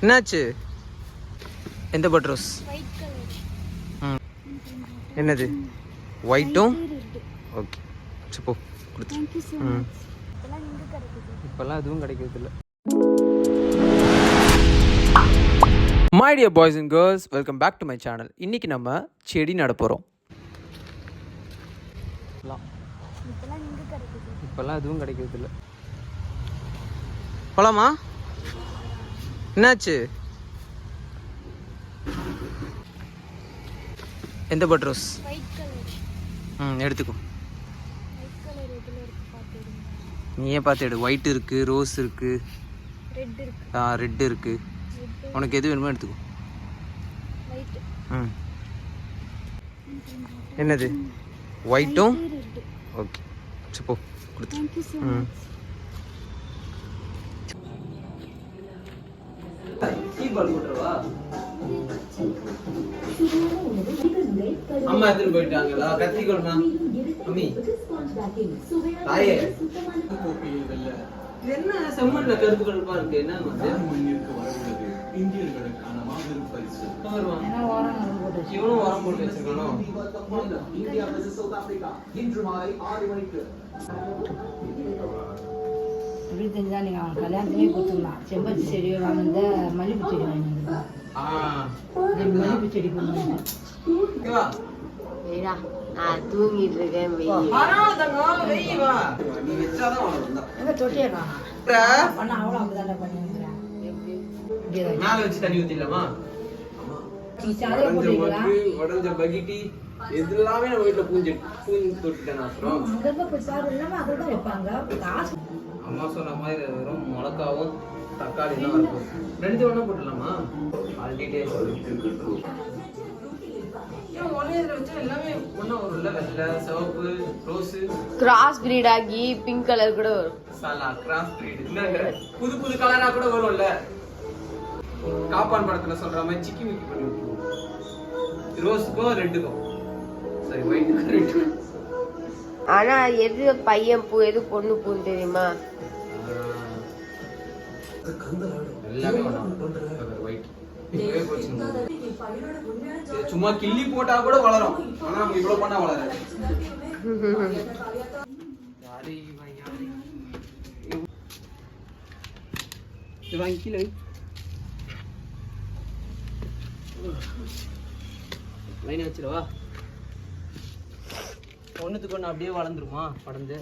என்னாச்சு? எந்த bud rose? என்னது? ஒயிட்டும் ஓகே. சரி போ கொடுத்து. இப்போல்லாம் எதுவும் கிடைக்கிறது இல்லை. My dear boys and girls, welcome back to my channel. இன்றைக்கி நம்ம செடி நட போகிறோம். இப்போல்லாம் எதுவும் கிடைக்கிறது இல்லை. போலாமா? என்னாச்சு? எந்த பட் ரோஸ்? எடுத்துக்கோ. நீயே பார்த்து எடு. ஒயிட் இருக்குது, ரோஸ் இருக்குது, ரெட் இருக்குது. உனக்கு எது வேணுமோ எடுத்துக்கோ. என்னது? ஒயிட்டும் ஓகே. சரி போ கொடுத்து. அம்மா எடுத்துட்டு போயிட்டாங்களா? கத்திக்கொள்மா அம்மி. தாயே என்ன செம்மண்ல கருப்பு கருப்பா இருக்கு? என்ன இவனும் உரம் போட்டு வச்சிருக்கானோ? அப்படி தெரிஞ்சா நீங்க அவன் கல்யாணத்திலே கொடுத்துடலாம். செம்பருத்தி செடி வாங்கினத மல்லிப்பூ செடி வாங்கினது. மல்லிப்பூ செடி பண்ணுவாங்க. நான் தூங்கிட்டு இருக்கேன். தொட்டியா பண்ண அவ்வளோ அப்படிதான் பண்ணிருக்கிறேன். மேல வச்சு தண்ணி ஊத்திடலாமா? உடஞ்ச பகிட்டி எல்லாமே நம்ம வீட்டுல பூஞ்சி தொட்டுட்டேன். அப்புறம் அம்மா சொன்ன மாதிரி வெறும் மிளகாவும் தக்காளி தான் இருக்கும். ரெண்டு ஒண்ணா போட்டுடலாமா? ஆல்ரெடி கிராஸ் பிரீட் ஆகி பிங்க் கலர் கூட வரும். புது புது கலரா கூட வரும்ல. காப்பான் படத்துல சொல்ற மாதிரி சிக்கி மிக்கி பண்ணி ரோஸுக்கும் ரெட்டுக்கும். சரி, ஒயிட்டுக்கும் ரெட்டுக்கும். ஆனா எது பையன் பூ எது பொண்ணு பூன்னு தெரியுமா? எல்லாமே ஒயிட். சும்மா கிள்ளி போட்டா கூட வளரும். ஆனா நம்ம இவ்வளவு பண்ணா வளராது. வாங்கி கீழே லைன் வச்சிருவா. ஒண்ணுத்துக்கு ஒண்ணு அப்படியே வளர்ந்துருமா படந்து?